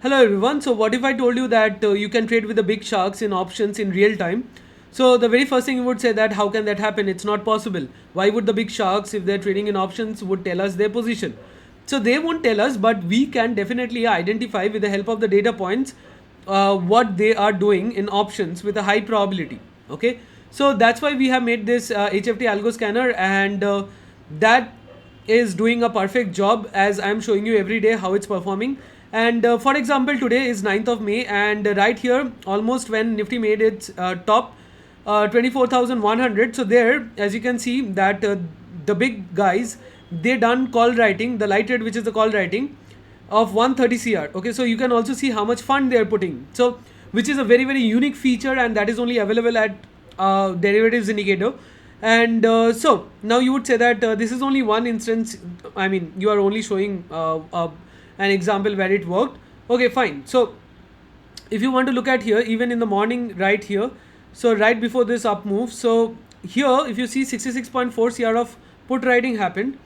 Hello everyone. So what if I told you that you can trade with the big sharks in options in real time? So the very first thing you would say that how can that happen? It's not possible. Why would the big sharks, if they're trading in options, would tell us their position? So they won't tell us, but we can definitely identify with the help of the data points what they are doing in options with a high probability. Okay. So that's why we have made this HFT algo scanner, and that is doing a perfect job as I'm showing you every day how it's performing. And for example, today is 9th of May, and right here, almost when Nifty made its top 24,100. So there, as you can see, that the big guys, they done call writing, the light red, which is the call writing of 130 CR. Okay, so you can also see how much fund they are putting. So which is a very unique feature, and that is only available at derivatives indicator. And so now you would say that this is only one instance. I mean, you are only showing an example where it worked. Okay, fine. So if you want to look at here, even in the morning right here, so right before this up move, so here if you see 66.4 CR of put writing happened,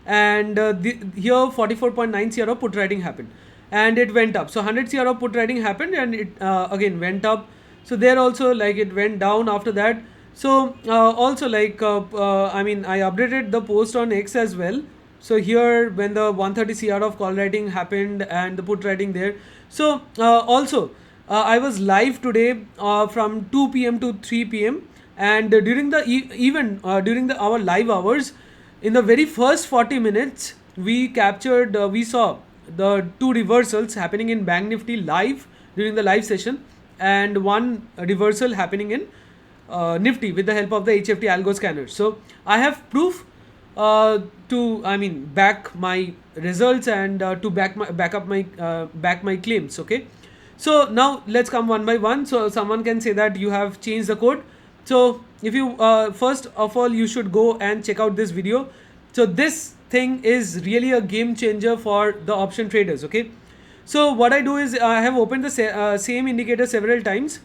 and here 44.9 CR of put writing happened, and it went up. So 100 CR of put writing happened, and it again went up. So there also, like, it went down after that. So also, like, I mean, I updated the post on X as well. So here when the 130 CR of call writing happened and the put writing there. So also I was live today from 2 p.m. to 3 p.m. and during the even during the our live hours, in the very first 40 minutes, we captured we saw the two reversals happening in Bank Nifty live during the live session, and one reversal happening in Nifty with the help of the HFT algo scanner. So I have proof to, I mean, back my results, and to back my claims. Okay, so now let's come one by one. So someone can say that you have changed the code. So if you first of all, you should go and check out this video. So this thing is really a game changer for the option traders. Okay, so what I do is I have opened the same indicator several times.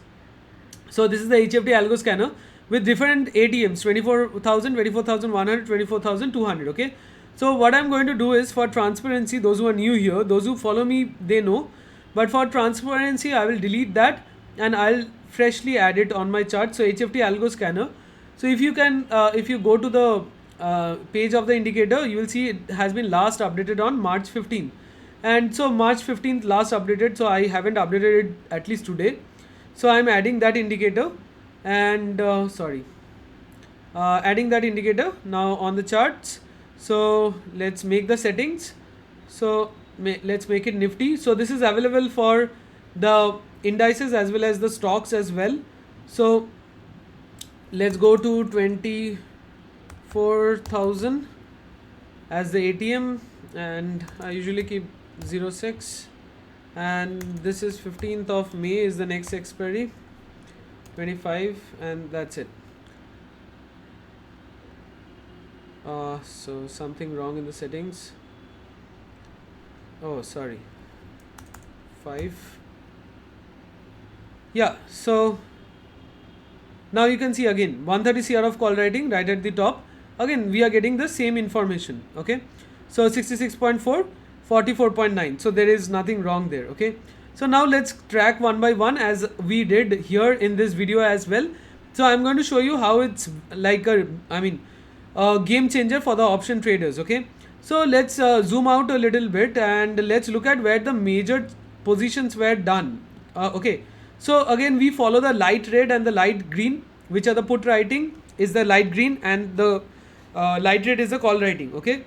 So this is the HFT algo scanner with different ATMs, 24,000, 24,100, 24,200. Okay, so what I'm going to do is, for transparency, those who are new here, those who follow me, they know, but for transparency I will delete that and I'll freshly add it on my chart. So HFT algo scanner. So if you can if you go to the page of the indicator, you will see it has been last updated on March 15th, and so March 15th last updated. So I haven't updated it at least today. So I'm adding that indicator, and adding that indicator now on the charts. So let's make the settings. So let's make it Nifty. So this is available for the indices as well as the stocks as well. So let's go to 24,000 as the ATM, and I usually keep 06, and this is 15th of May is the next expiry, 25, and that's it. So something wrong in the settings. Oh, sorry. 5. Yeah, so now you can see again 130 CR of call writing right at the top. Again we are getting the same information. Okay, so 66.4, 44.9. So there is nothing wrong there. Okay, so now let's track one by one as we did here in this video as well. So I'm going to show you how it's like a game changer for the option traders. Okay, so let's zoom out a little bit and let's look at where the major positions were done. Okay, so again we follow the light red and the light green, which are the put writing is the light green, and the light red is the call writing. Okay,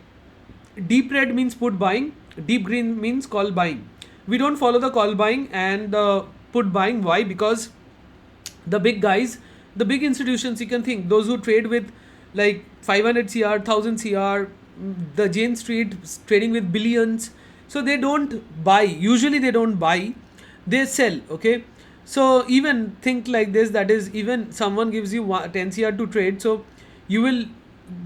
deep red means put buying, deep green means call buying. We don't follow the call buying and the put buying. Why? Because the big guys, the big institutions, you can think those who trade with like 500 CR, 1000 CR, the Jane Street trading with billions. So they don't buy. Usually they don't buy, they sell. Okay, so even think like this, that is, even someone gives you 10 CR to trade, so you will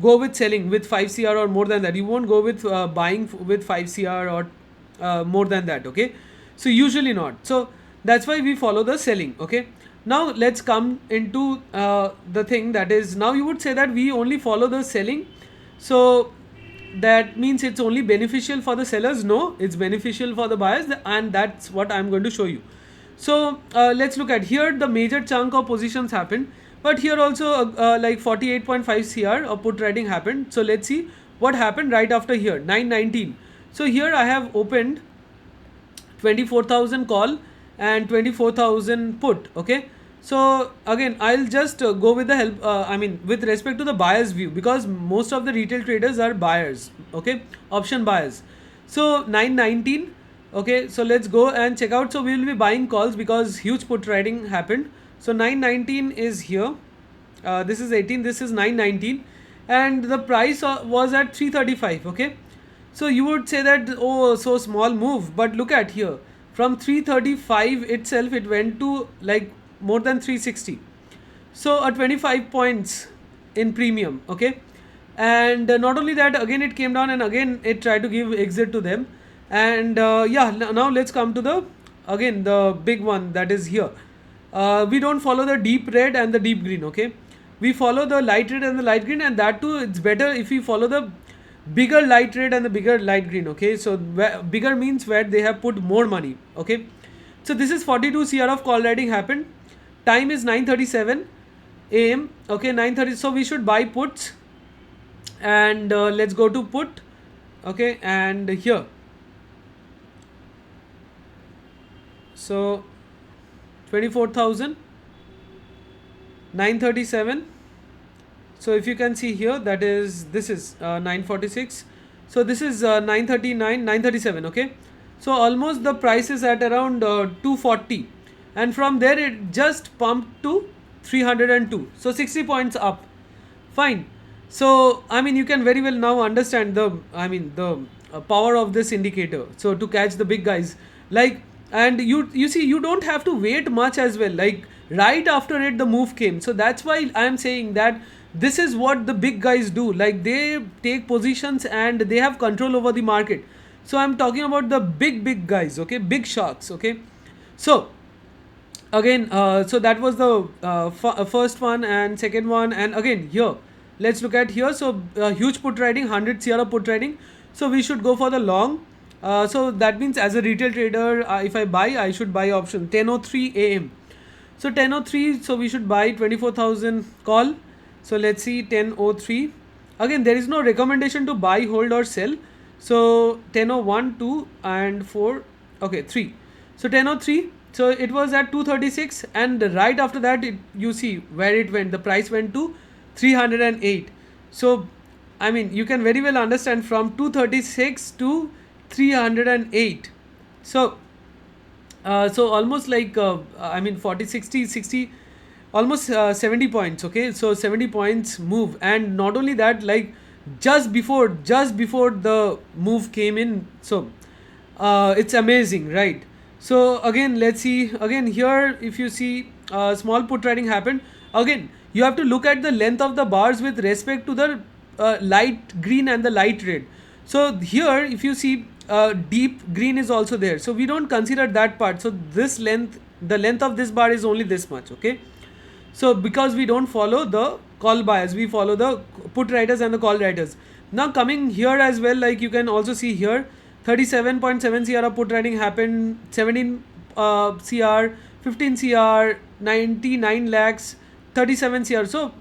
go with selling with 5 CR or more than that. You won't go with buying with 5 CR or more than that. Okay, so usually not. So that's why we follow the selling. Okay, now let's come into the thing that is, now you would say that we only follow the selling. So that means it's only beneficial for the sellers? No, it's beneficial for the buyers, and that's what I'm going to show you. So let's look at here. The major chunk of positions happened, but here also like 48.5 cr of put trading happened. So let's see what happened right after here, 919. So here I have opened 24,000 call and 24,000 put. Okay, so again I'll just go with the help, with respect to the buyer's view, because most of the retail traders are buyers, okay, option buyers. So 919. Okay, so let's go and check out. So we will be buying calls because huge put trading happened. So 919 is here. This is 18, this is 919, and the price was at 335. Okay, so you would say that, oh, so small move, but look at here, from 335 itself it went to like more than 360. So a 25 points in premium. Okay, and not only that, again it came down and again it tried to give exit to them. And yeah, now let's come to the again the big one, that is here. We don't follow the deep red and the deep green. Okay, we follow the light red and the light green, and that too it's better if we follow the bigger light red and the bigger light green. Okay, so bigger means where they have put more money. Okay, so this is 42 cr of call writing happened. Time is 9:37 am. Okay, 9:30. So we should buy puts, and let's go to put. Okay, and here, so 24,000, 937. So if you can see here, that is, this is 946. So this is 939, 937. Okay, so almost the price is at around 240, and from there it just pumped to 302. So 60 points up. Fine. So you can very well now understand the power of this indicator. So to catch the big guys, like, and you see, you don't have to wait much as well. Like right after it, the move came. So that's why I am saying that this is what the big guys do. Like they take positions and they have control over the market. So I'm talking about the big guys. Okay, big sharks. Okay, so again, so that was the first one and second one. And again here, let's look at here. So huge put trading, 100 cr put trading. So we should go for the long. So that means as a retail trader, if I buy, I should buy option 10:03 am. So 10:03, so we should buy 24,000 call. So let's see, 10:03. Again, there is no recommendation to buy, hold or sell. So 10:01, 2 and 4. Okay, 3. So 10:03. So it was at 236, and right after that, you see where it went. The price went to 308. So you can very well understand, from 236 to 308. So so almost like 40, 60, almost 70 points. Okay, so 70 points move, and not only that, like just before the move came in. So it's amazing, right? So again, let's see, again here, if you see small put trading happened. Again, you have to look at the length of the bars with respect to the light green and the light red. So here, if you see, deep green is also there, so we don't consider that part. So this length, the length of this bar is only this much. Okay, so because we don't follow the call buyers, we follow the put writers and the call writers. Now coming here as well, like you can also see here, 37.7 cr of put trading happened, 17 cr, 15 cr, 99 lakhs, 37 cr. So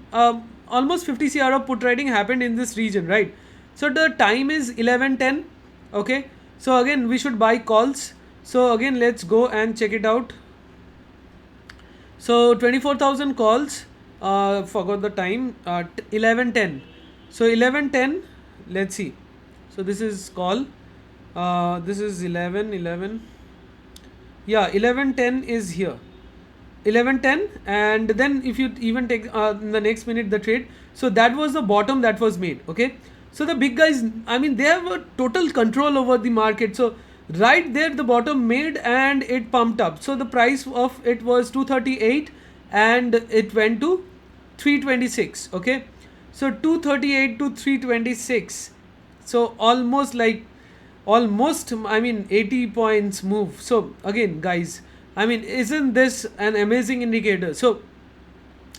almost 50 cr of put trading happened in this region, right? So the time is 11:10. Okay, so again we should buy calls. So again, let's go and check it out. So 24,000 calls, forgot the time, 11:10. So 11:10, let's see. So this is call, this is 11. Yeah, 11:10 is here, 11:10, and then if you even take in the next minute the trade, so that was the bottom that was made. Okay, so the big guys, they have a total control over the market. So right there, the bottom made and it pumped up. So the price of it was 238 and it went to 326. Okay, so 238 to 326. So almost 80 points move. So again, guys, isn't this an amazing indicator? So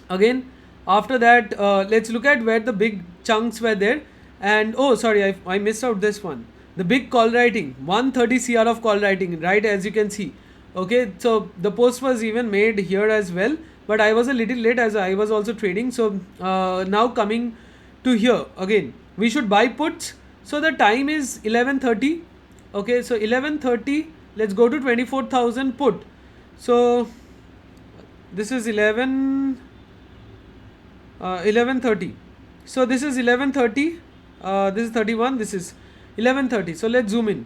again, after that, let's look at where the big chunks were there. And oh sorry, I missed out this one, the big call writing, 130 cr of call writing, right, as you can see. Okay, so the post was even made here as well, but I was a little late as I was also trading. So now coming to here again, we should buy puts. So the time is 11:30. Okay, so 11:30, let's go to 24,000 put. So this is 11:30. So this is 11:30. This is 31. This is 11:30. So let's zoom in.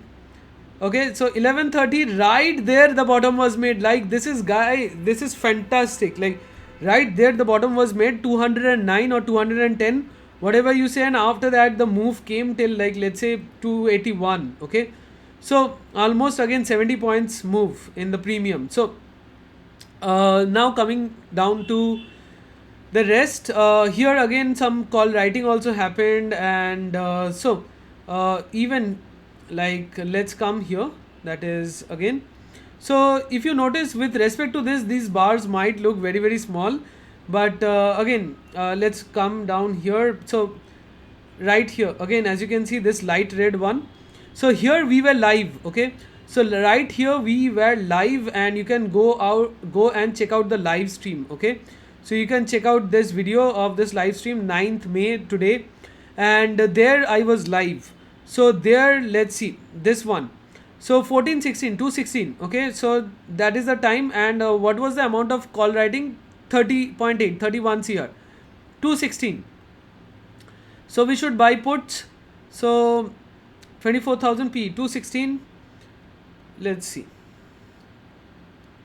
Okay, so 11:30, right there the bottom was made. Like this is this is fantastic. Like right there the bottom was made, 209 or 210, whatever you say, and after that the move came till like let's say 281. Okay, so almost again 70 points move in the premium. So now coming down to the rest, here again some call writing also happened, and even like let's come here, that is again. So if you notice with respect to this, these bars might look very very small, but again let's come down here. So right here again, as you can see, this light red one. So here we were live. Okay, so right here we were live, and you can go and check out the live stream. Okay, so you can check out this video of this live stream, 9th May today, and there I was live. So there, let's see this one. So 1416 216. Okay, so that is the time, and what was the amount of call writing? 30.8 31 cr, 216. So we should buy puts. So 24,000 p, 216. Let's see.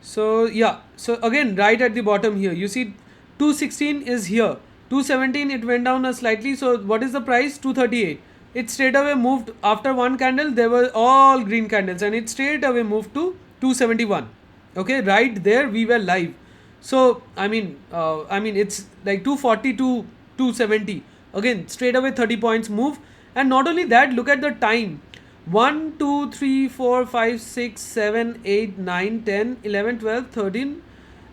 So yeah, so again right at the bottom here you see 216 is here, 217 it went down a slightly. So what is the price? 238. It straight away moved after one candle, there were all green candles, and it straight away moved to 271. Okay, right there we were live. So I mean it's like 240 to 270, again straight away 30 points move. And not only that, look at the time, 1 2 3 4 5 6 7 8 9 10 11 12 13,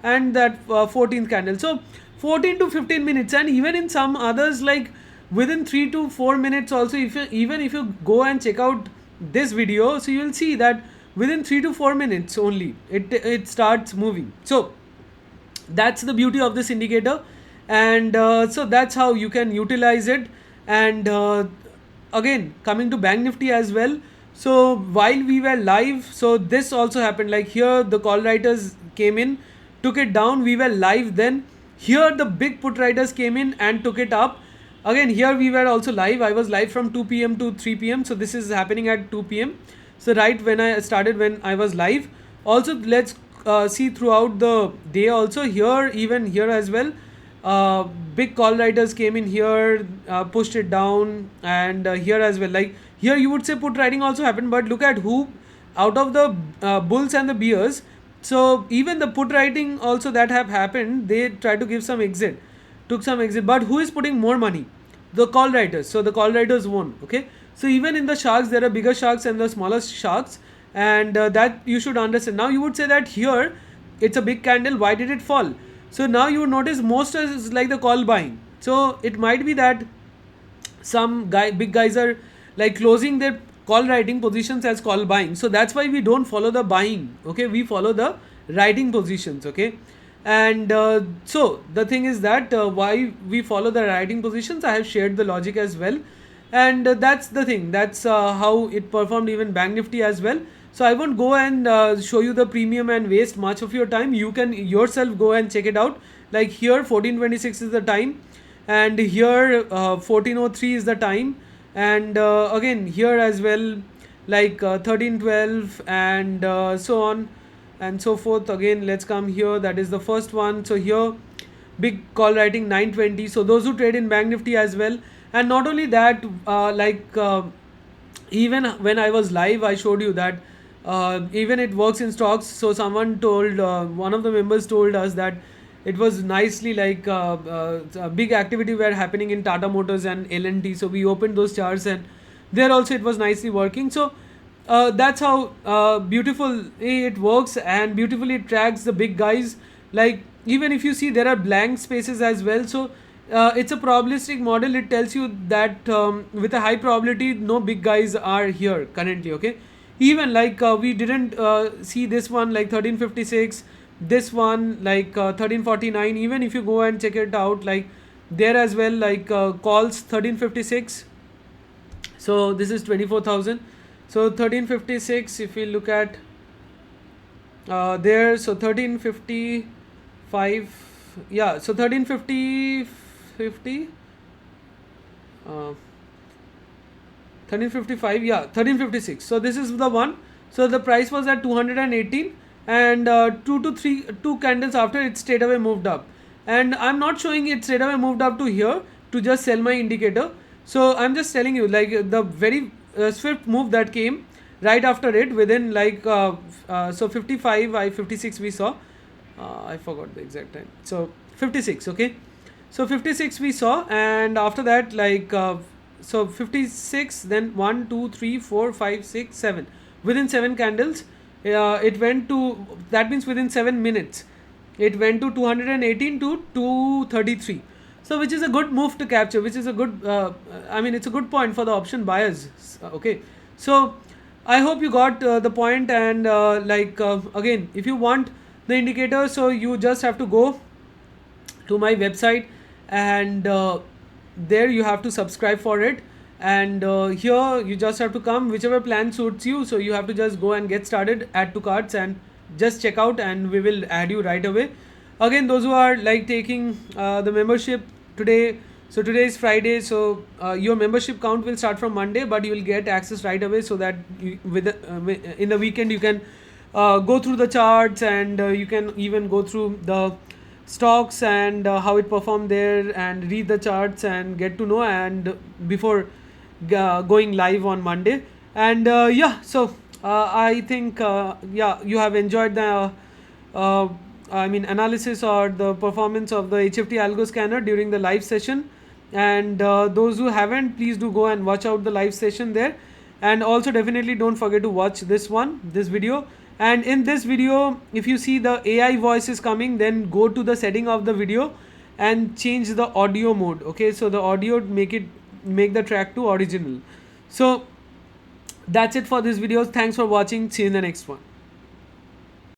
and that 14th candle. So 14 to 15 minutes, and even in some others like within 3 to 4 minutes also, even if you go and check out this video, so you will see that within 3 to 4 minutes only it starts moving. So that's the beauty of this indicator, and so that's how you can utilize it. And again coming to bank nifty as well, so while we were live, so this also happened. Like here the call writers came in, took it down, we were live. Then here the big put writers came in and took it up. Again here we were also live, I was live from 2 p.m. to 3 p.m. so this is happening at 2 p.m. so right when I started, when I was live. Also let's see throughout the day also, here even here as well, big call writers came in here, pushed it down, and here as well. Like here you would say put writing also happened, but look at who out of the bulls and the bears. So even the put writing also that have happened, they try to give some exit, took some exit, but who is putting more money? The call writers. So the call writers won. Okay, so even in the sharks there are bigger sharks and the smaller sharks, and that you should understand. Now you would say that here it's a big candle, why did it fall? So now you notice most is like the call buying. So it might be that some big guys are like closing their call writing positions as call buying. So that's why we don't follow the buying. Okay, we follow the writing positions. Okay, and so the thing is that why we follow the writing positions, I have shared the logic as well, and that's the thing. That's how it performed even bank nifty as well. So I won't go and show you the premium and waste much of your time. You can yourself go and check it out. Like here 1426 is the time, and here 1403 is the time, and again here as well, like 1312 and so on and so forth. Again let's come here, that is the first one. So here big call writing 920. So those who trade in bank nifty as well. And not only that, even when I was live I showed you that even it works in stocks. So someone told, one of the members told us that it was nicely like big activity were happening in Tata Motors and L&T. So we opened those charts, and there also it was nicely working. So that's how beautiful it works, and beautifully it tracks the big guys. Like even if you see there are blank spaces as well, so it's a probabilistic model. It tells you that with a high probability, no big guys are here currently. Okay, even like we didn't see this one like 1356, this one like 1349. Even if you go and check it out, like there as well, like calls 1356. So this is 24,000. So 1356, if we look at there, so 1355, yeah, so 1350 1355, yeah, 1356. So this is the one. So the price was at 218, and two candles after, it straight away moved up. And I'm not showing it straight away moved up to here to just sell my indicator. So I'm just telling you, like the very swift move that came right after it, within like so 55 I 56 we saw. I forgot the exact time. So 56, okay. So 56 we saw, and after that, like so 56, then 1 2 3 4 5 6 7, within 7 candles it went to, that means within 7 minutes it went to 218 to 233. So which is a good move to capture, which is a good I mean, it's a good point for the option buyers. Okay, so I hope you got the point. And again, if you want the indicator, so you just have to go to my website, and there you have to subscribe for it. And here you just have to come, whichever plan suits you. So you have to just go and get started, add to carts, and just check out, and we will add you right away. Again, those who are like taking the membership today, so today is Friday, so your membership count will start from Monday, but you will get access right away, so that you, in the weekend you can go through the charts, and you can even go through the stocks and how it performed there, and read the charts and get to know, and before going live on Monday. And yeah, so I think yeah, you have enjoyed the I mean, analysis or the performance of the HFT algo scanner during the live session. And those who haven't, please do go and watch out the live session there. And also definitely don't forget to watch this video. And in this video, if you see the AI voice is coming, then go to the setting of the video and change the audio mode. Okay, so the audio, make the track to original. So that's it for this video. Thanks for watching. See you in the next one.